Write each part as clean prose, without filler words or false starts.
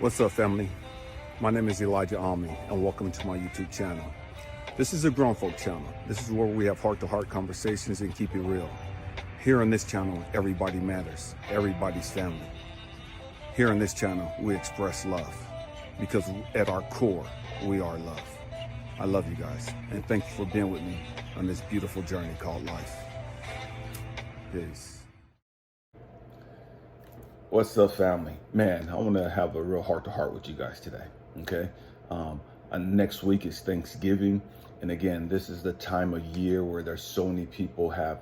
What's up, family? My name is ElijahAmmi, and welcome to my YouTube channel. This is a grown folk channel. This is where we have heart-to-heart conversations and keep it real. Here on this channel, everybody matters. Everybody's family. Here on this channel, we express love because at our core, we are love. I love you guys, and thank you for being with me on this beautiful journey called life. Peace. What's up, family? Man, I want to have a real heart-to-heart with you guys today, okay? Next week is Thanksgiving, and again, this is the time of year where there's so many people have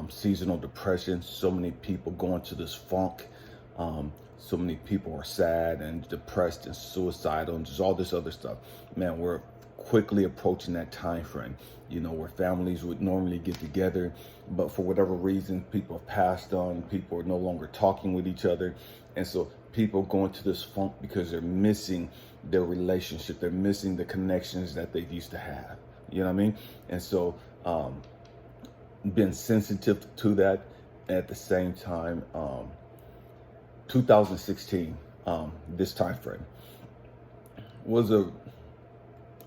seasonal depression, so many people going to this funk, so many people are sad and depressed and suicidal and just all this other stuff. Man, we're quickly approaching that time frame, you know, where families would normally get together, but for whatever reason, people have passed on, people are no longer talking with each other. And so people go into this funk because they're missing their relationship. They're missing the connections that they used to have. You know what I mean? And so, been sensitive to that. At the same time, 2016, this time frame was a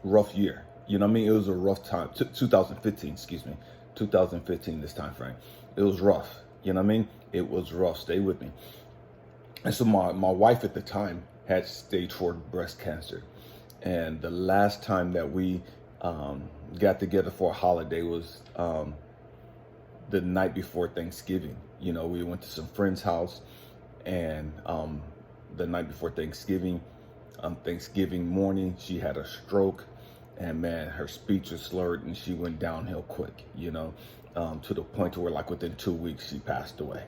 rough year. You know what I mean? It was a rough time. 2015, excuse me. 2015, this time frame. It was rough. You know what I mean? It was rough. Stay with me. And so my wife at the time had stage 4 breast cancer. And the last time that we got together for a holiday was the night before Thanksgiving. You know, we went to some friend's house, and the night before Thanksgiving, Thanksgiving morning, she had a stroke, and man, her speech was slurred and she went downhill quick, you know, to the point where like within 2 weeks she passed away.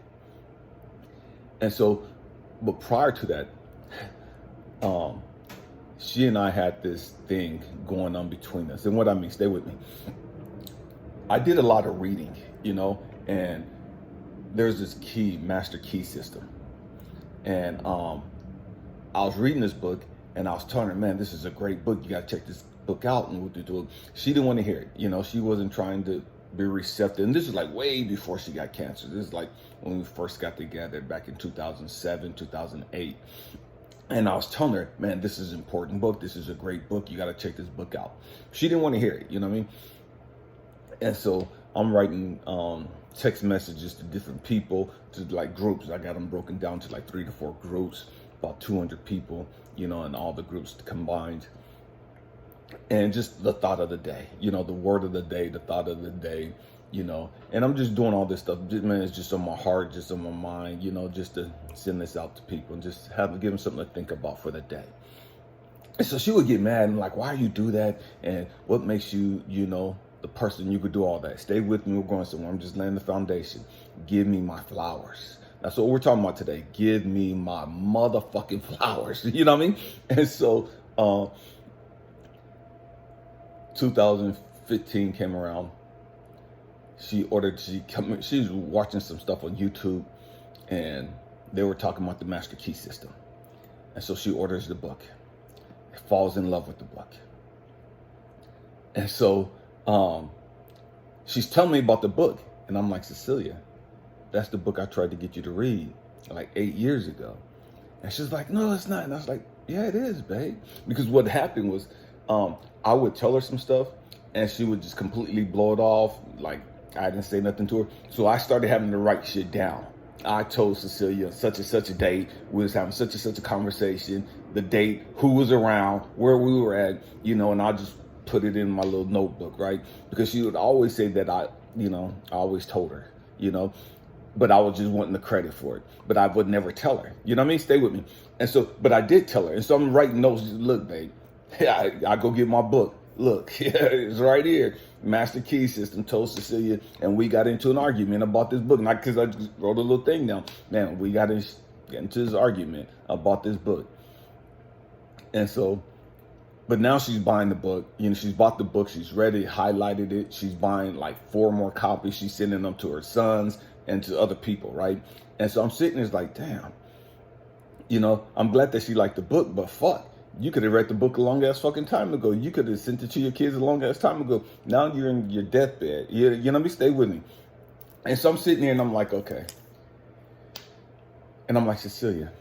And so, but prior to that, she and I had this thing going on between us. And what I mean, stay with me. I did a lot of reading, you know, and there's this master key system. And I was reading this book, and I was telling her, man, this is a great book. You got to check this book out. And she didn't want to hear it. You know, she wasn't trying to be receptive. And this is like way before she got cancer. This is like when we first got together back in 2007, 2008. And I was telling her, man, this is an important book. This is a great book. You got to check this book out. She didn't want to hear it. You know what I mean? And so I'm writing text messages to different people, to like groups. I got them broken down to like 3 to 4 groups, about 200 people, you know, and all the groups combined. And just the thought of the day, you know, the word of the day, the thought of the day, you know, and I'm just doing all this stuff. Man, it's just on my heart, just on my mind, you know, just to send this out to people and just give them something to think about for the day. And so she would get mad and like, why do you do that? And what makes you, you know, the person you could do all that? Stay with me. We're going somewhere. I'm just laying the foundation. Give me my flowers. That's what we're talking about today. Give me my motherfucking flowers. You know what I mean? And so 2015 came around. She was watching some stuff on YouTube, and they were talking about the master key system. And so she orders the book, falls in love with the book. And so she's telling me about the book, and I'm like, Cecilia, that's the book I tried to get you to read like 8 years ago. And she's like, no, it's not. And I was like, yeah, it is, babe. Because what happened was I would tell her some stuff, and she would just completely blow it off. Like, I didn't say nothing to her. So I started having to write shit down. I told Cecilia such and such a date, we was having such and such a conversation, the date, who was around, where we were at, you know, and I just put it in my little notebook, right? Because she would always say that I always told her, you know, but I was just wanting the credit for it. But I would never tell her, you know what I mean? Stay with me. And so, but I did tell her. And so I'm writing notes. Look, babe, I go get my book. Look, it's right here. Master Key System, told Cecilia, and we got into an argument about this book. Not because I just wrote a little thing down. Man, we got into this argument about this book. And so, but now she's buying the book. You know, she's bought the book. She's read it, highlighted it. She's buying like 4 more copies. She's sending them to her sons and to other people, right? And so I'm sitting there like, damn, you know, I'm glad that she liked the book, but fuck. You could have read the book a long ass fucking time ago. You could have sent it to your kids a long ass time ago. Now you're in your deathbed. You know what I mean? Stay with me. And so I'm sitting here and I'm like, okay. And I'm like, Cecilia,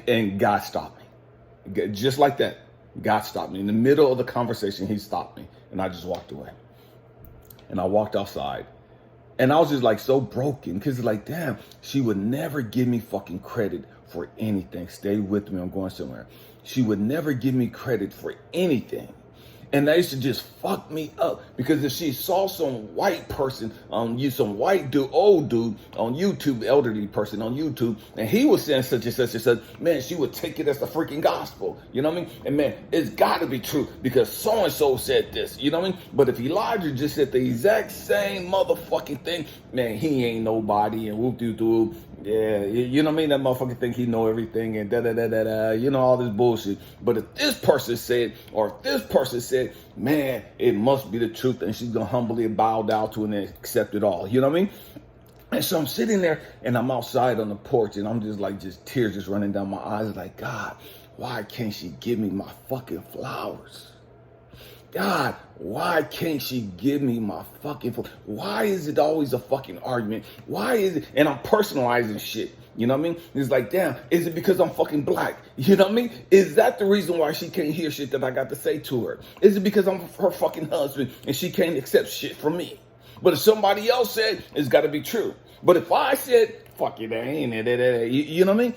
And God stopped me. Just like that. God stopped me. In the middle of the conversation, he stopped me. And I just walked away. And I walked outside. And I was just like so broken. Because it's like, damn, she would never give me fucking credit for anything. Stay with me. I'm going somewhere. She would never give me credit for anything. And that used to just fuck me up, because if she saw some white person on you, some white dude, old dude on YouTube, elderly person on YouTube, and he was saying such and such and such, man, she would take it as the freaking gospel. You know what I mean? And man, it's got to be true because so-and-so said this. You know what I mean? But if Elijah just said the exact same motherfucking thing, man, he ain't nobody and whoop-de-doo. Yeah, you know what I mean? That motherfucker think he know everything and da-da-da-da-da, you know, all this bullshit. But if this person said, or if this person said, man, it must be the truth, and she's going to humbly bow down to it and accept it all. You know what I mean? And so I'm sitting there and I'm outside on the porch and I'm just like, just tears just running down my eyes. Like, God, why can't she give me my fucking flowers? God, why can't she give me my fucking flowers? Why is it always a fucking argument? Why is it? And I'm personalizing shit. You know what I mean? It's like, damn, is it because I'm fucking black? You know what I mean? Is that the reason why she can't hear shit that I got to say to her? Is it because I'm her fucking husband and she can't accept shit from me? But if somebody else said, it's got to be true. But if I said, fuck it, that ain't it. You know what I mean?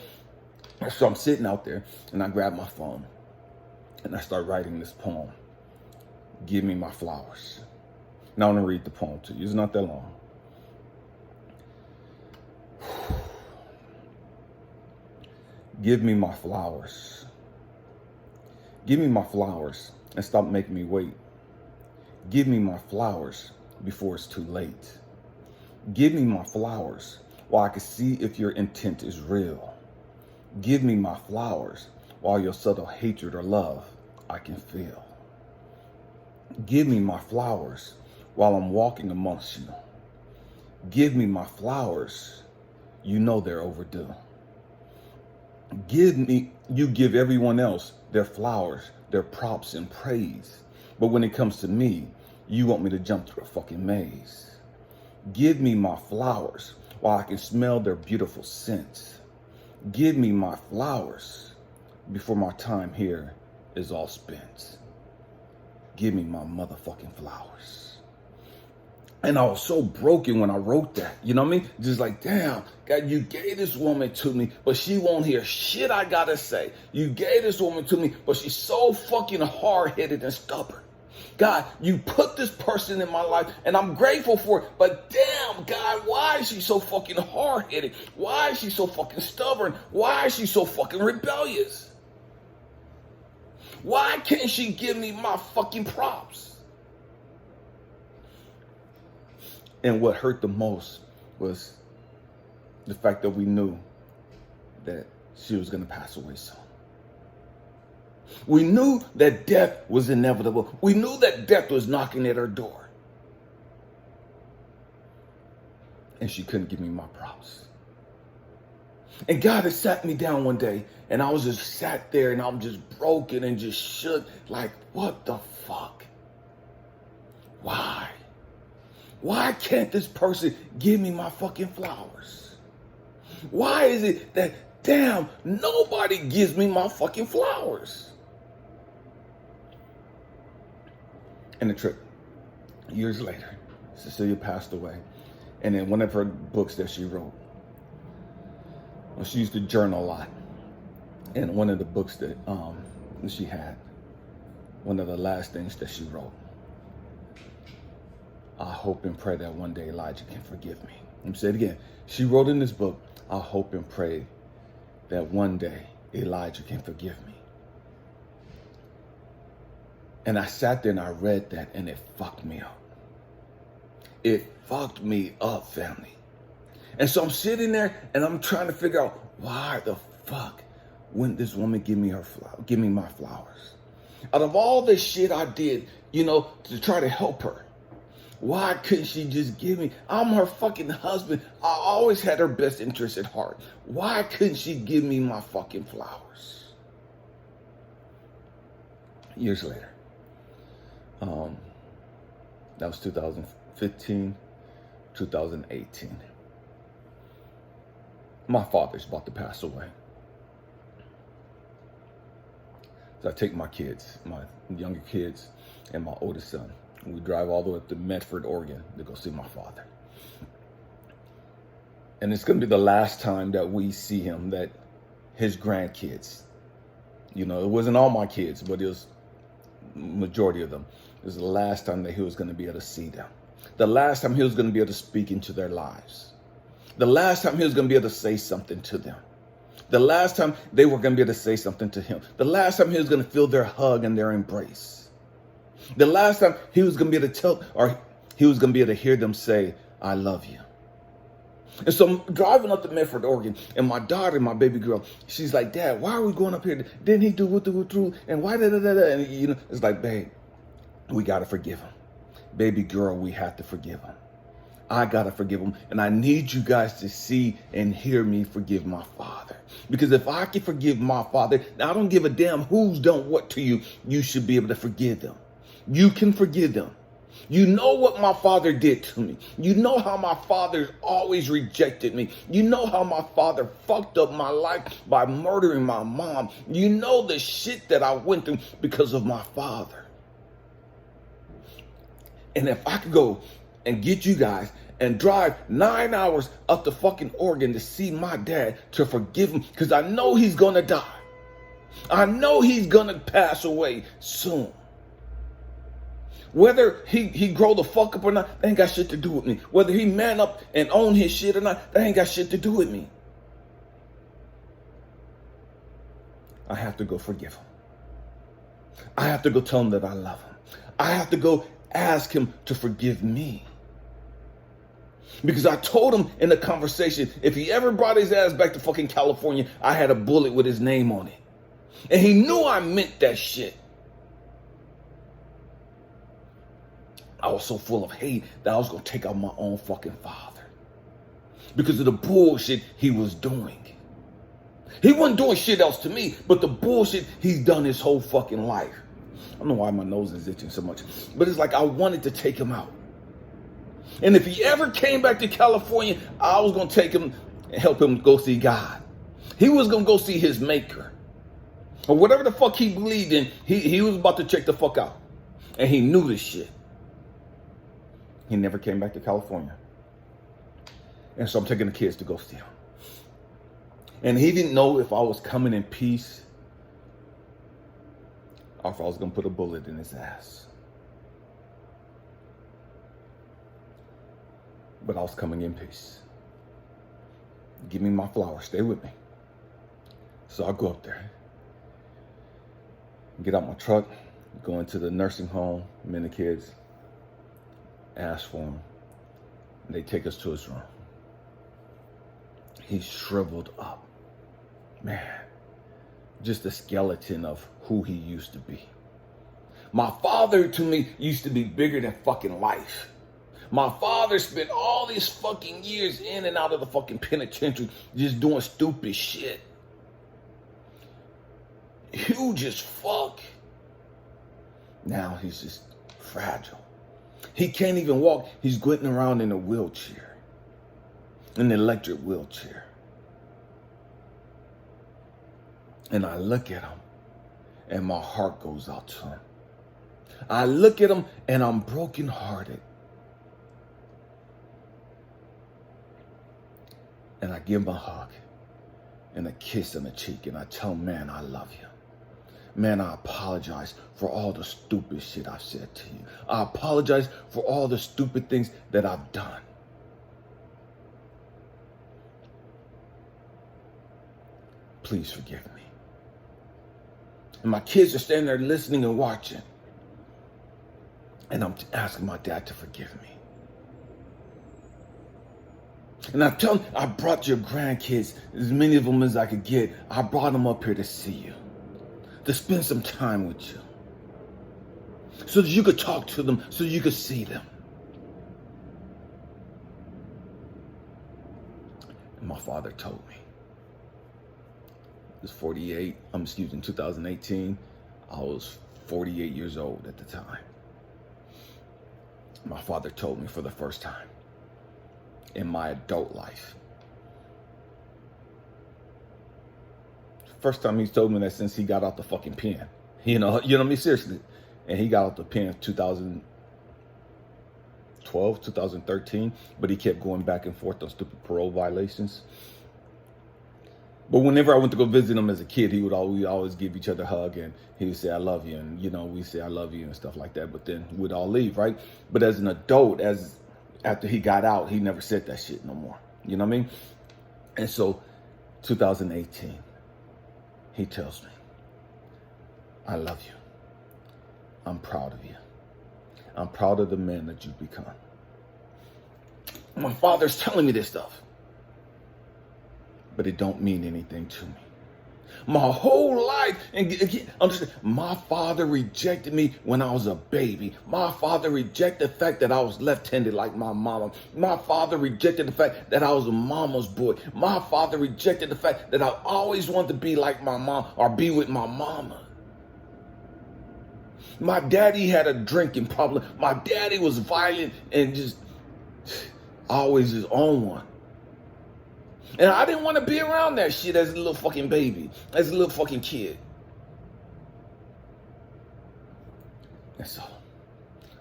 So I'm sitting out there and I grab my phone and I start writing this poem. Give me my flowers. Now I want to read the poem to you. It's not that long. Give me my flowers. Give me my flowers and stop making me wait. Give me my flowers before it's too late. Give me my flowers while I can see if your intent is real. Give me my flowers while your subtle hatred or love I can feel. Give me my flowers while I'm walking amongst you. Give me my flowers, you know they're overdue. You give everyone else their flowers, their props and praise. But when it comes to me, you want me to jump through a fucking maze. Give me my flowers while I can smell their beautiful scents. Give me my flowers before my time here is all spent. Give me my motherfucking flowers. And I was so broken when I wrote that. You know what I mean? Just like, damn, God, you gave this woman to me, but she won't hear shit I gotta say. You gave this woman to me, but she's so fucking hard-headed and stubborn. God, you put this person in my life, and I'm grateful for it, but damn, God, why is she so fucking hard-headed? Why is she so fucking stubborn? Why is she so fucking rebellious? Why can't she give me my fucking props? And what hurt the most was the fact that we knew that she was going to pass away soon. We knew that death was inevitable. We knew that death was knocking at her door. And she couldn't give me my props. And God had sat me down one day, and I was just sat there, and I'm just broken and just shook, like, what the fuck? Why? Why can't this person give me my fucking flowers? Why is it that, damn, nobody gives me my fucking flowers? And the trip, years later, Cecilia passed away. And in one of her books that she wrote, well, she used to journal a lot. And one of the books that she had, one of the last things that she wrote, I hope and pray that one day Elijah can forgive me. Let me say it again. She wrote in this book, I hope and pray that one day Elijah can forgive me. And I sat there and I read that, and it fucked me up. It fucked me up, family. And so I'm sitting there and I'm trying to figure out, why the fuck wouldn't this woman give me my flowers? Out of all the shit I did, to try to help her, why couldn't she just give me? I'm her fucking husband. I always had her best interest at heart. Why couldn't she give me my fucking flowers? Years later. That was 2015, 2018. My father's about to pass away. I take my kids, my younger kids, and my oldest son. And we drive all the way up to Medford, Oregon to go see my father. And it's going to be the last time that we see him, that his grandkids, you know, it wasn't all my kids, but it was majority of them. It was the last time that he was going to be able to see them. The last time he was going to be able to speak into their lives. The last time he was going to be able to say something to them. The last time they were going to be able to say something to him. The last time he was going to feel their hug and their embrace. The last time he was going to be able to tell, or he was going to be able to hear them say, I love you. And so I'm driving up to Medford, Oregon, and my daughter, my baby girl, she's like, Dad, why are we going up here? Didn't he do what and why da da da da? And you know, it's like, babe, we got to forgive him. Baby girl, we have to forgive him. I got to forgive him. And I need you guys to see and hear me forgive my father. Because if I can forgive my father, I don't give a damn who's done what to you. You should be able to forgive them. You can forgive them. You know what my father did to me. You know how my father always rejected me. You know how my father fucked up my life by murdering my mom. You know the shit that I went through because of my father. And if I could go and get you guys and drive 9 hours up to fucking Oregon to see my dad, to forgive him, because I know he's going to die. I know he's going to pass away soon. Whether he grow the fuck up or not, that ain't got shit to do with me. Whether he man up and own his shit or not, that ain't got shit to do with me. I have to go forgive him. I have to go tell him that I love him. I have to go ask him to forgive me. Because I told him in the conversation, if he ever brought his ass back to fucking California, I had a bullet with his name on it. And he knew I meant that shit. I was so full of hate that I was going to take out my own fucking father. Because of the bullshit he was doing. He wasn't doing shit else to me, but the bullshit he's done his whole fucking life. I don't know why my nose is itching so much, but it's like I wanted to take him out. And if he ever came back to California, I was going to take him and help him go see God. He was going to go see his maker. Or whatever the fuck he believed in, he was about to check the fuck out. And he knew this shit. He never came back to California. And so I'm taking the kids to go see him. And he didn't know if I was coming in peace or if I was going to put a bullet in his ass. But I was coming in peace. Give me my flowers. Stay with me. So I go up there. Get out my truck. Go into the nursing home. Me and the kids. Ask for him. And they take us to his room. He's shriveled up. Man. Just a skeleton of who he used to be. My father to me used to be bigger than fucking life. My father spent all these fucking years in and out of the fucking penitentiary just doing stupid shit. Huge as fuck. Now he's just fragile. He can't even walk. He's getting around in a wheelchair. An electric wheelchair. And I look at him and my heart goes out to him. I look at him and I'm brokenhearted. And I give him a hug and a kiss on the cheek and I tell him, man, I love you. Man, I apologize for all the stupid shit I've said to you. I apologize for all the stupid things that I've done. Please forgive me. And my kids are standing there listening and watching. And I'm asking my dad to forgive me. And I tell him, I brought your grandkids, as many of them as I could get. I brought them up here to see you. To spend some time with you. So that you could talk to them, so you could see them. And my father told me. It was 2018. I was 48 years old at the time. My father told me for the first time in my adult life. First time he's told me that since he got out the fucking pen. what I mean? Seriously. And he got out the pen in 2012, 2013, but he kept going back and forth on stupid parole violations. But whenever I went to go visit him as a kid, we'd always give each other a hug, and he would say, I love you. And, we say, I love you and stuff like that. But then we'd all leave, right? But as an adult, after he got out, he never said that shit no more. You know what I mean? And so 2018, he tells me, I love you. I'm proud of you. I'm proud of the man that you've become. My father's telling me this stuff, but it don't mean anything to me. My whole life, and again, understand, my father rejected me when I was a baby. My father rejected the fact that I was left-handed like my mama. My father rejected the fact that I was a mama's boy. My father rejected the fact that I always wanted to be like my mom or be with my mama. My daddy had a drinking problem. My daddy was violent and just always his own one. And I didn't want to be around that shit as a little fucking baby, as a little fucking kid. And so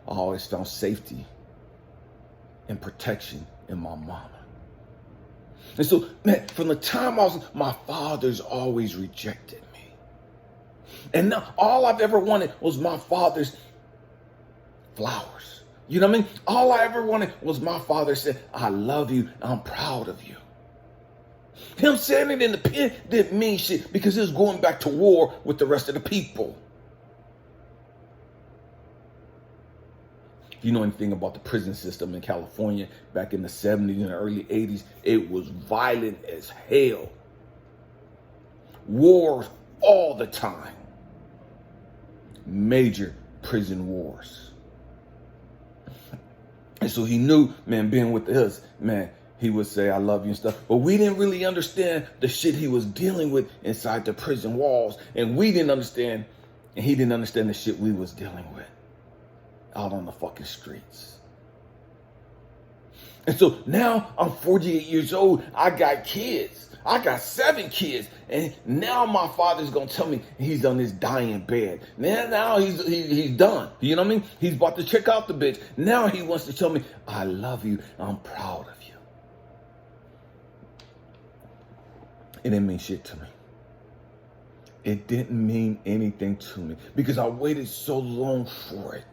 I always found safety and protection in my mama. And so, man, from the time my father's always rejected me. And now all I've ever wanted was my father's flowers. You know what I mean? All I ever wanted was my father said, I love you, I'm proud of you. Him saying it in the pen didn't mean shit because he was going back to war with the rest of the people. If you know anything about the prison system in California back in the 70s and the early 80s, it was violent as hell. Wars all the time. Major prison wars. And so he knew, man, being with us, man, he would say, I love you and stuff. But we didn't really understand the shit he was dealing with inside the prison walls. And we didn't understand, and he didn't understand the shit we was dealing with out on the fucking streets. And so now I'm 48 years old. I got kids. I got 7 kids. And now my father's going to tell me he's on his dying bed. Now he's done. You know what I mean? He's about to check out the bitch. Now he wants to tell me, I love you. I'm proud of you. It didn't mean shit to me. It didn't mean anything to me because I waited so long for it.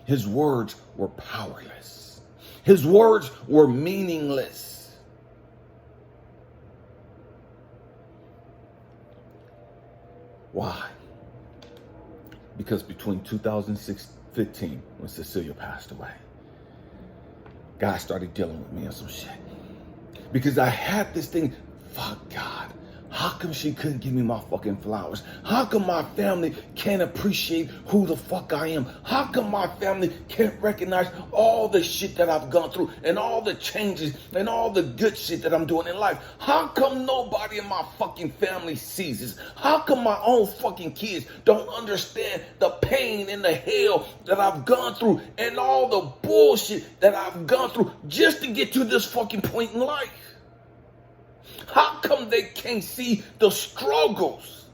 His words were powerless. His words were meaningless. Why? Because between 2015, when Cecilia passed away, God started dealing with me on some shit. Because I had this thing, fuck God, how come she couldn't give me my fucking flowers? How come my family can't appreciate who the fuck I am? How come my family can't recognize all the shit that I've gone through and all the changes and all the good shit that I'm doing in life? How come nobody in my fucking family sees this? How come my own fucking kids don't understand the pain and the hell that I've gone through and all the bullshit that I've gone through just to get to this fucking point in life? How come they can't see the struggles?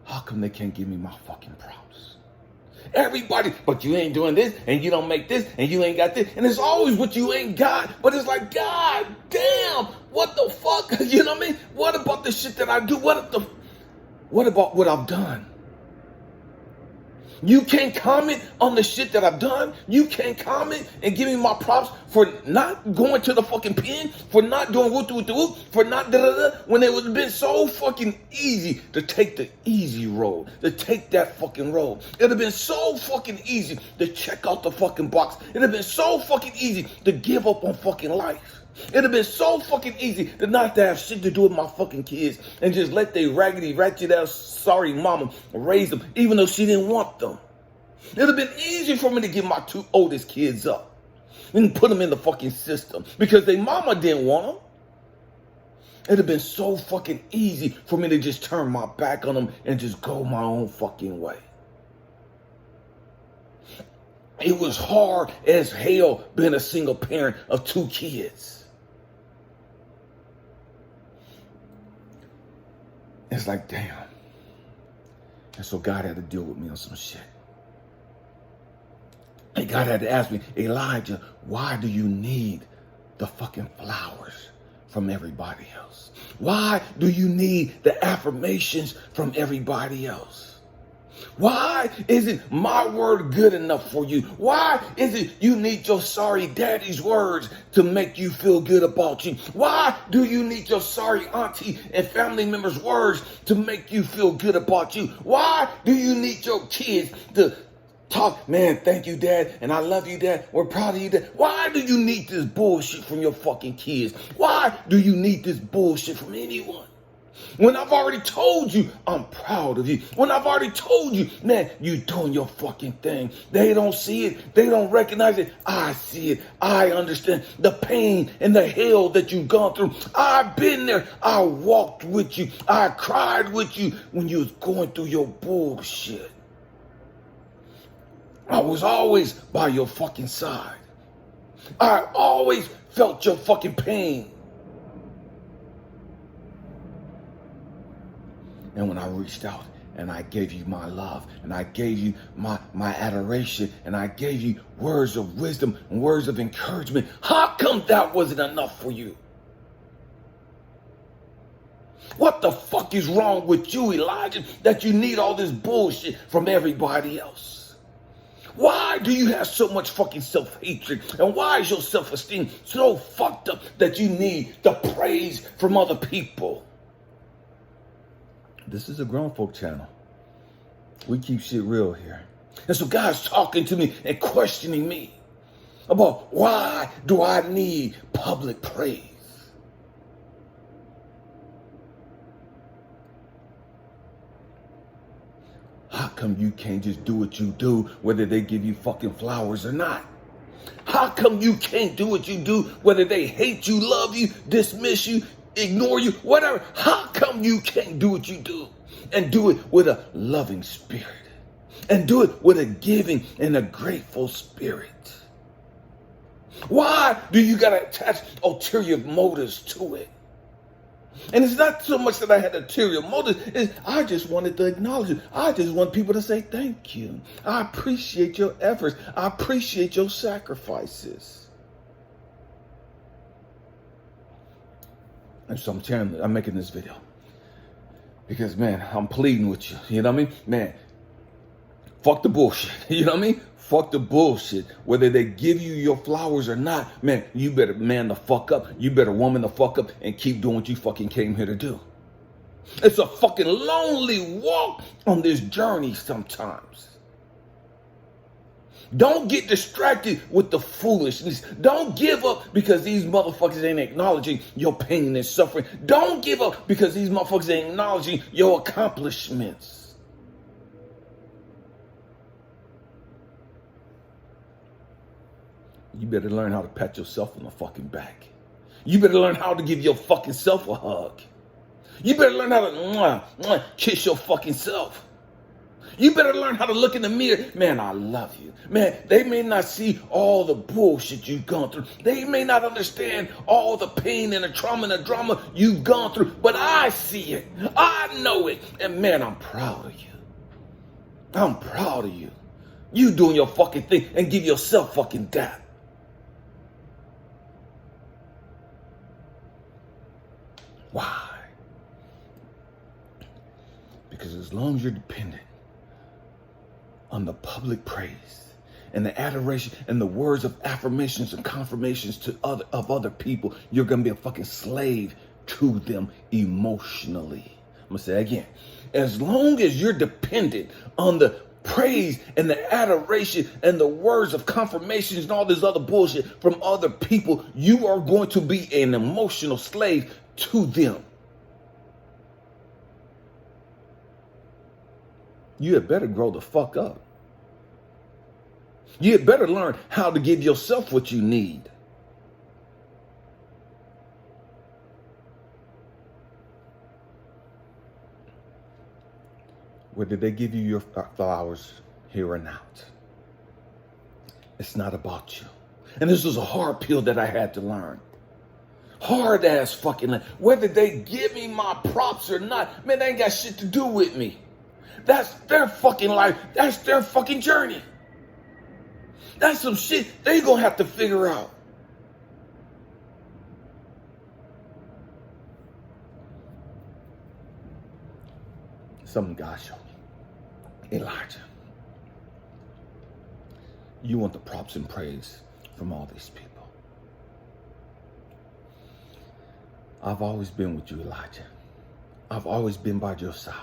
How come they can't give me my fucking props? Everybody, but you ain't doing this, and you don't make this, and you ain't got this, and it's always what you ain't got, but it's like, God damn, what the fuck? You know what I mean? What about the shit that I do? What about what I've done? You can't comment on the shit that I've done. You can't comment and give me my props for not going to the fucking pen, for not doing whoop, for not da-da-da, when it would have been so fucking easy to take the easy road, to take that fucking road. It would have been so fucking easy to check out the fucking box. It would have been so fucking easy to give up on fucking life. It'd have been so fucking easy to not to have shit to do with my fucking kids and just let they raggedy, ratchet ass, sorry mama raise them, even though she didn't want them. It'd have been easy for me to give my 2 oldest kids up and put them in the fucking system because their mama didn't want them. It'd have been so fucking easy for me to just turn my back on them and just go my own fucking way. It was hard as hell being a single parent of 2 kids. It's like, damn. And so God had to deal with me on some shit. And God had to ask me, Elijah, why do you need the fucking flowers from everybody else? Why do you need the affirmations from everybody else? Why isn't my word good enough for you? Why is it you need your sorry daddy's words to make you feel good about you? Why do you need your sorry auntie and family members' words to make you feel good about you? Why do you need your kids to talk, man, thank you, Dad, and I love you, Dad, we're proud of you, Dad? Why do you need this bullshit from your fucking kids? Why do you need this bullshit from anyone? When I've already told you I'm proud of you. When I've already told you, man, you doing your fucking thing. They don't see it. They don't recognize it. I see it. I understand the pain and the hell that you've gone through. I've been there. I walked with you. I cried with you when you was going through your bullshit. I was always by your fucking side. I always felt your fucking pain. And when I reached out and I gave you my love and I gave you my adoration and I gave you words of wisdom and words of encouragement, how come that wasn't enough for you? What the fuck is wrong with you, Elijah, that you need all this bullshit from everybody else? Why do you have so much fucking self-hatred? And why is your self-esteem so fucked up that you need the praise from other people? This is a grown folk channel. We keep shit real here. And so God's talking to me and questioning me about why do I need public praise? How come you can't just do what you do, whether they give you fucking flowers or not? How come you can't do what you do, whether they hate you, love you, dismiss you, ignore you, whatever? How come you can't do what you do and do it with a loving spirit and do it with a giving and a grateful spirit? Why do you got to attach ulterior motives to it? And it's not so much that I had ulterior motives. I just wanted to acknowledge it. I just want people to say thank you. I appreciate your efforts. I appreciate your sacrifices. And so I'm making this video because, man, I'm pleading with you. You know what I mean? Man, fuck the bullshit. You know what I mean? Fuck the bullshit. Whether they give you your flowers or not, man, you better man the fuck up. You better woman the fuck up and keep doing what you fucking came here to do. It's a fucking lonely walk on this journey sometimes. Don't get distracted with the foolishness. Don't give up because these motherfuckers ain't acknowledging your pain and suffering. Don't give up because these motherfuckers ain't acknowledging your accomplishments. You better learn how to pat yourself on the fucking back. You better learn how to give your fucking self a hug. You better learn how to kiss your fucking self. You better learn how to look in the mirror. Man, I love you. Man, they may not see all the bullshit you've gone through. They may not understand all the pain and the trauma and the drama you've gone through. But I see it. I know it. And man, I'm proud of you. I'm proud of you. You doing your fucking thing and give yourself fucking that. Why? Because as long as you're dependent on the public praise and the adoration and the words of affirmations and confirmations of other people, you're going to be a fucking slave to them emotionally. I'm going to say it again. As long as you're dependent on the praise and the adoration and the words of confirmations and all this other bullshit from other people, you are going to be an emotional slave to them. You had better grow the fuck up. You had better learn how to give yourself what you need. Whether they give you your flowers here or not, it's not about you. And this was a hard pill that I had to learn. Hard ass fucking life. Whether they give me my props or not, man, they ain't got shit to do with me. That's their fucking life. That's their fucking journey. That's some shit they gonna have to figure out. Something God showed me. Elijah, you want the props and praise from all these people. I've always been with you, Elijah. I've always been by your side.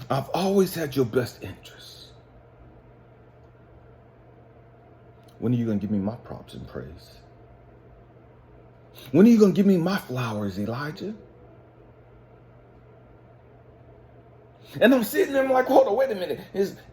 I've always had your best interests. When are you going to give me my props and praise? When are you going to give me my flowers, Elijah? And I'm sitting there, I'm like, hold on, wait a minute.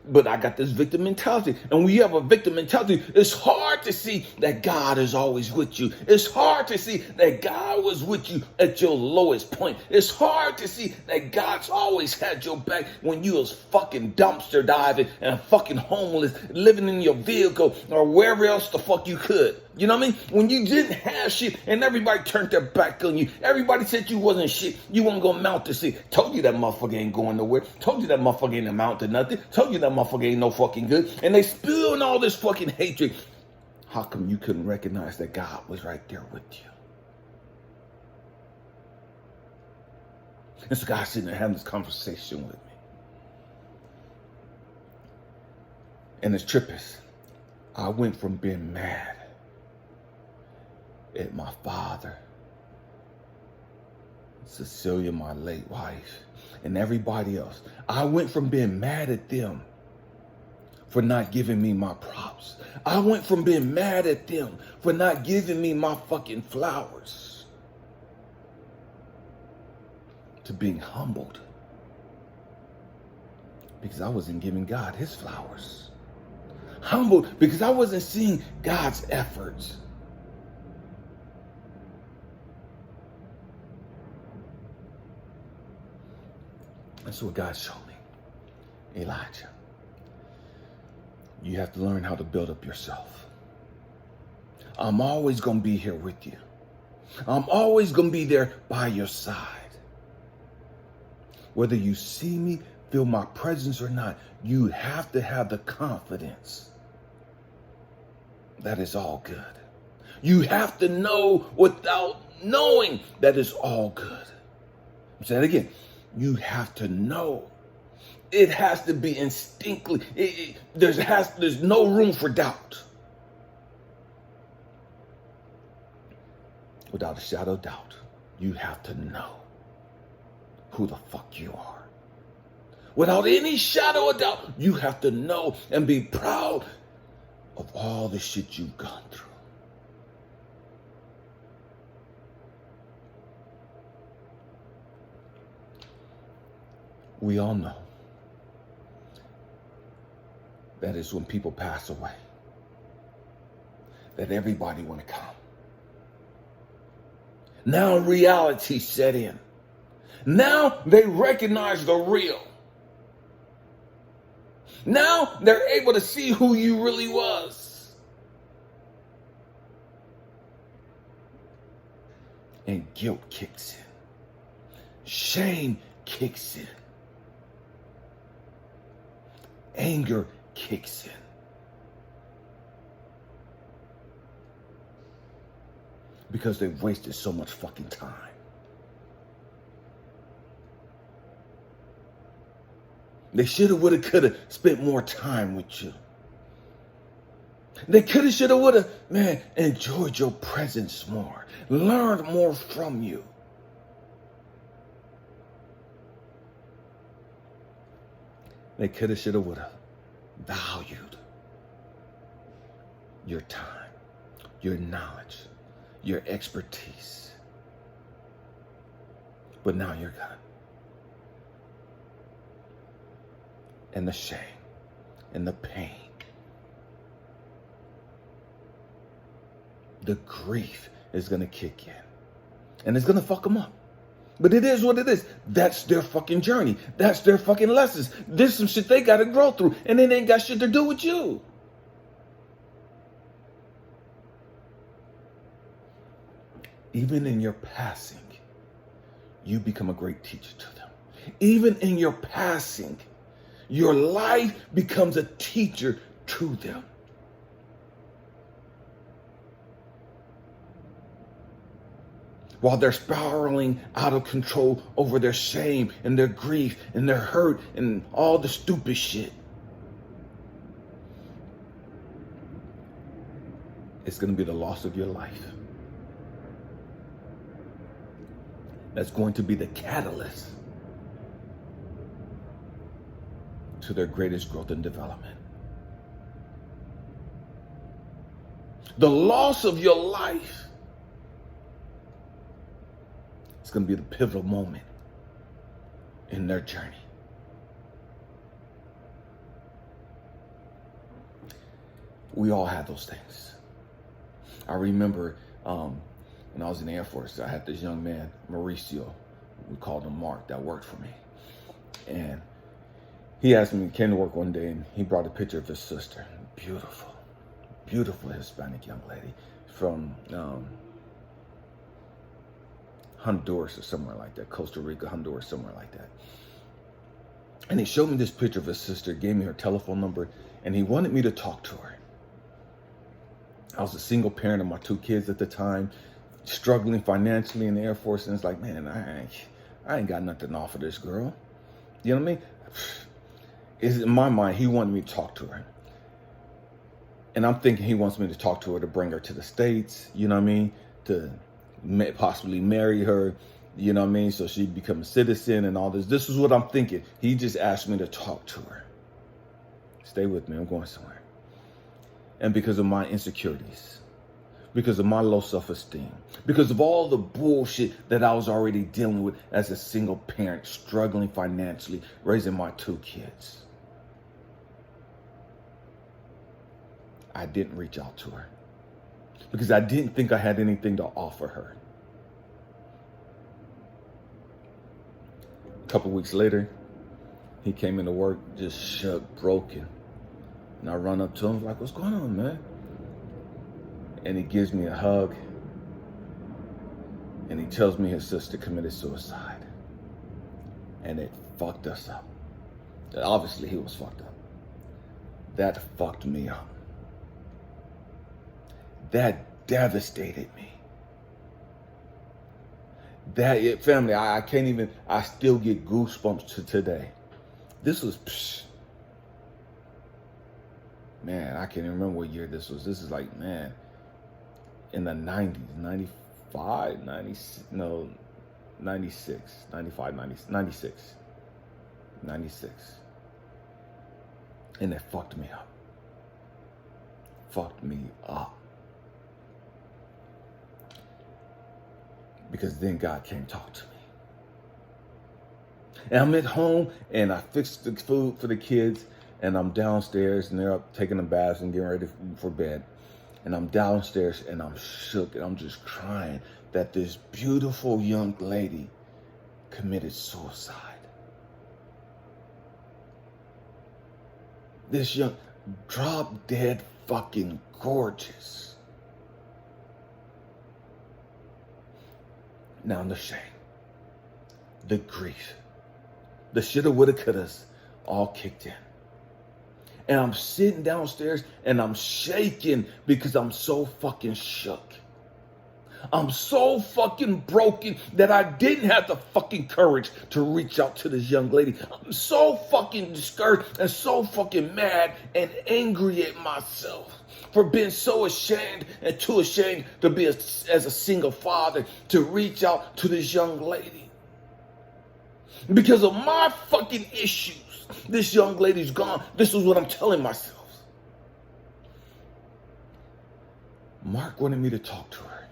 But I got this victim mentality. And when you have a victim mentality, it's hard to see that God is always with you. It's hard to see that God was with you at your lowest point. It's hard to see that God's always had your back when you was fucking dumpster diving and fucking homeless, living in your vehicle or wherever else the fuck you could. You know what I mean? When you didn't have shit and everybody turned their back on you. Everybody said you wasn't shit. You weren't going to amount to shit. Told you that motherfucker ain't going nowhere. Told you that motherfucker ain't amount to nothing. Told you that motherfucker ain't no fucking good. And they spewing all this fucking hatred. How come you couldn't recognize that God was right there with you? And so God's sitting there having this conversation with me. And his trip is, I went from being mad at my father, Cecilia, my late wife, and everybody else. I went from being mad at them for not giving me my props. I went from being mad at them for not giving me my fucking flowers to being humbled because I wasn't giving God his flowers. Humbled because I wasn't seeing God's efforts. That's what God showed me. Elijah, you have to learn how to build up yourself. I'm always going to be here with you. I'm always going to be there by your side. Whether you see me, feel my presence or not, you have to have the confidence that it's all good. You have to know without knowing that it's all good. I'm saying it again. You have to know. It has to be instinctively. There's no room for doubt. Without a shadow of doubt, you have to know who the fuck you are. Without any shadow of doubt, you have to know and be proud of all the shit you've gone through. We all know that is when people pass away, that everybody want to come. Now reality set in. Now they recognize the real. Now they're able to see who you really was. And guilt kicks in. Shame kicks in. Anger kicks in. Because they've wasted so much fucking time. They shoulda, woulda, coulda spent more time with you. They coulda, shoulda, woulda, man, enjoyed your presence more. Learned more from you. They coulda, shoulda, woulda valued your time, your knowledge, your expertise. But now you're gone. And the shame and the pain, the grief is going to kick in. And it's going to fuck them up. But it is what it is. That's their fucking journey. That's their fucking lessons. There's some shit they got to grow through. And it ain't got shit to do with you. even in your passing, you become a great teacher to them. Even in your passing, your life becomes a teacher to them. While they're spiraling out of control over their shame and their grief and their hurt and all the stupid shit. It's going to be the loss of your life that's going to be the catalyst to their greatest growth and development. The loss of your life is going to be the pivotal moment in their journey. We all have those things. I remember when I was in the Air Force, I had this young man, Mauricio, we called him Mark, that worked for me. And he asked me, came to work one day, and he brought a picture of his sister. Beautiful, beautiful Hispanic young lady from Honduras or somewhere like that, Costa Rica, Honduras, somewhere like that. And he showed me this picture of his sister, gave me her telephone number, and he wanted me to talk to her. I was a single parent of my 2 kids at the time, struggling financially in the Air Force, and it's like, man, I ain't got nothing to offer this girl. You know what I mean? In my mind, he wanted me to talk to her. And I'm thinking he wants me to talk to her to bring her to the States, you know what I mean? To possibly marry her, you know what I mean? So she'd become a citizen and all this. This is what I'm thinking. He just asked me to talk to her. Stay with me, I'm going somewhere. And because of my insecurities, because of my low self-esteem, because of all the bullshit that I was already dealing with as a single parent, struggling financially, raising my 2 kids, I didn't reach out to her because I didn't think I had anything to offer her. A couple weeks later, he came into work just shook, broken. And I run up to him like, what's going on, man? And he gives me a hug. And he tells me his sister committed suicide. And it fucked us up. Obviously, he was fucked up. That fucked me up. That devastated me. Family, I can't even, I still get goosebumps to today. This was, man, I can't even remember what year this was. This is like, man, in the 90s, 95, 90, no, 96, 95, 90, 96, 96. And it fucked me up. Fucked me up. Because then God came talk to me. And I'm at home and I fixed the food for the kids and I'm downstairs and they're up taking a bath and getting ready for bed. And I'm downstairs and I'm shook and I'm just crying that this beautiful young lady committed suicide. This young, drop dead fucking gorgeous. Now the shame, the grief, the shoulda, woulda, couldas all kicked in. And I'm sitting downstairs and I'm shaking because I'm so fucking shook. I'm so fucking broken that I didn't have the fucking courage to reach out to this young lady. I'm so fucking discouraged and so fucking mad and angry at myself for being so ashamed and too ashamed to be as a single father to reach out to this young lady. Because of my fucking issues, this young lady's gone. This is what I'm telling myself. Mark wanted me to talk to her.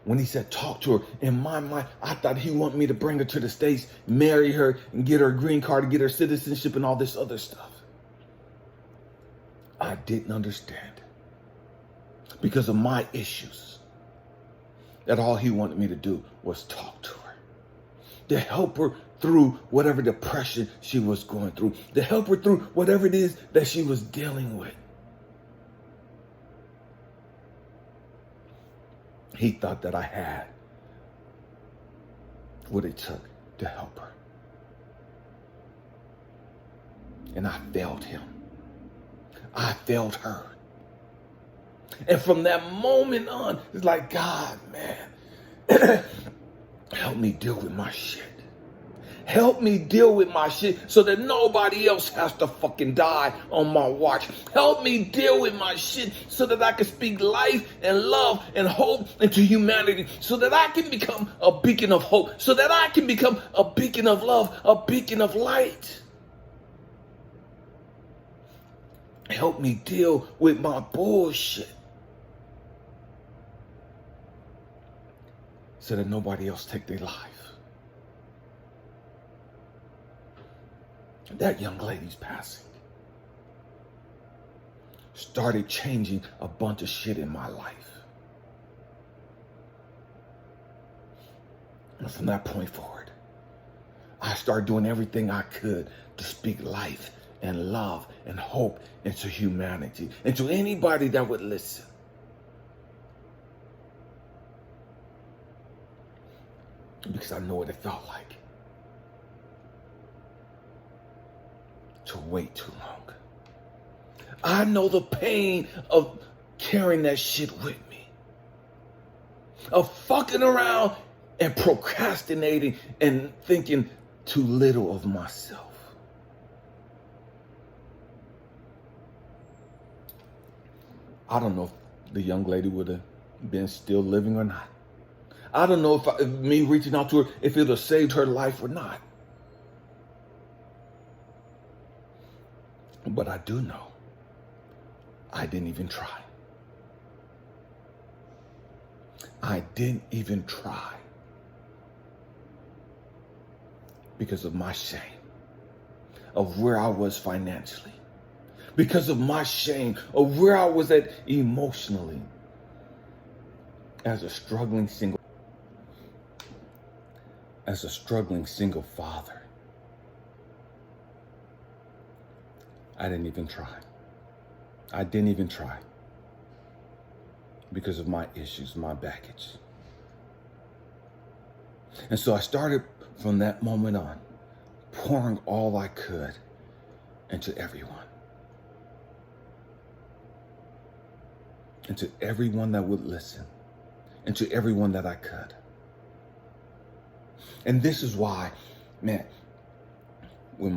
When he said talk to her, in my mind, I thought he wanted me to bring her to the States, marry her, and get her a green card, and get her citizenship and all this other stuff. I didn't understand. Because of my issues, that all he wanted me to do was talk to her. To help her through whatever depression she was going through. To help her through whatever it is that she was dealing with. he thought that I had what it took to help her. And I failed him. I failed her. And from that moment on, it's like, God, man, help me deal with my shit. Help me deal with my shit so that nobody else has to fucking die on my watch. Help me deal with my shit so that I can speak life and love and hope into humanity, so that I can become a beacon of hope, so that I can become a beacon of love, a beacon of light. Help me deal with my bullshit so that nobody else take their life. That young lady's passing started changing a bunch of shit in my life. And from that point forward, I started doing everything I could to speak life and love and hope into humanity, into anybody that would listen. Because I know what it felt like to wait too long. I know the pain of carrying that shit with me, of fucking around and procrastinating and thinking too little of myself. I don't know if the young lady would have been still living or not. I don't know if me reaching out to her, if it would have saved her life or not. But I do know I didn't even try. I didn't even try because of my shame of where I was financially, because of my shame of where I was at emotionally as a struggling single father. I didn't even try. I didn't even try because of my issues, my baggage. And so I started from that moment on pouring all I could into everyone. Into everyone that would listen. Into everyone that I could. And this is why, man, when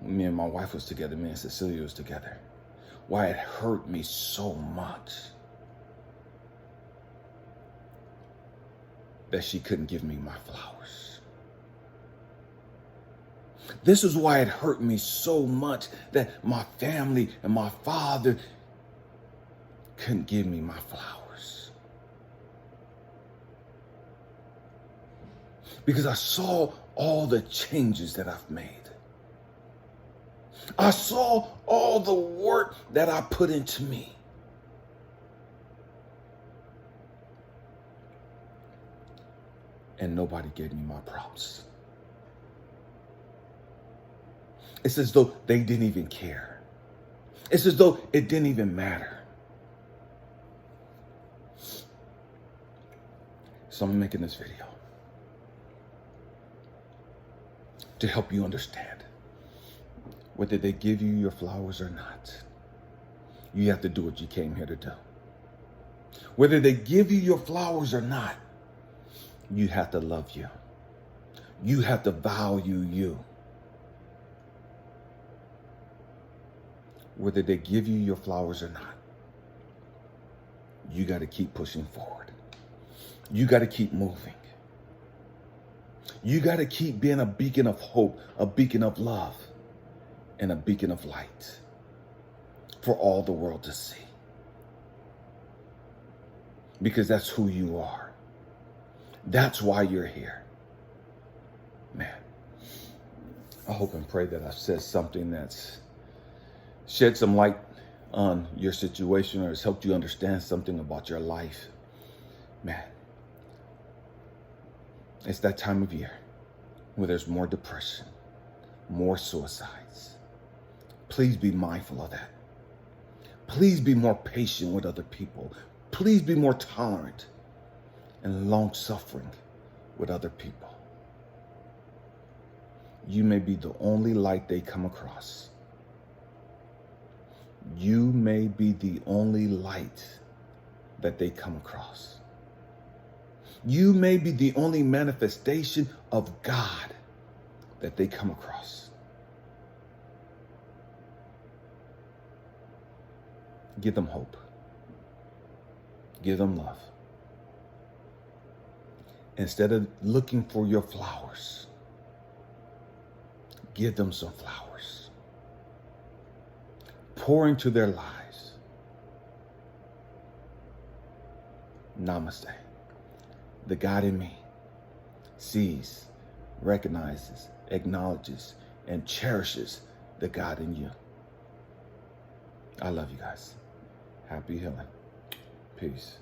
me and my wife was together, me and Cecilia was together, why it hurt me so much that she couldn't give me my flowers. This is why it hurt me so much that my family and my father couldn't give me my flowers. Because I saw all the changes that I've made. I saw all the work that I put into me. And nobody gave me my props. It's as though they didn't even care. It's as though it didn't even matter. So I'm making this video to help you understand. Whether they give you your flowers or not, you have to do what you came here to do. Whether they give you your flowers or not, you have to love you. You have to value you. Whether they give you your flowers or not, you got to keep pushing forward. You got to keep moving. You got to keep being a beacon of hope, a beacon of love, and a beacon of light for all the world to see. Because that's who you are. That's why you're here. Man, I hope and pray that I've said something that's shed some light on your situation or has helped you understand something about your life. Man, it's that time of year where there's more depression, more suicides. Please be mindful of that. Please be more patient with other people. Please be more tolerant and long suffering with other people. You may be the only light they come across. You may be the only light that they come across. You may be the only manifestation of God that they come across. Give them hope. Give them love. Instead of looking for your flowers, give them some flowers. Pour into their lives. Namaste. The God in me sees, recognizes, acknowledges, and cherishes the God in you. I love you guys. Happy healing. Peace.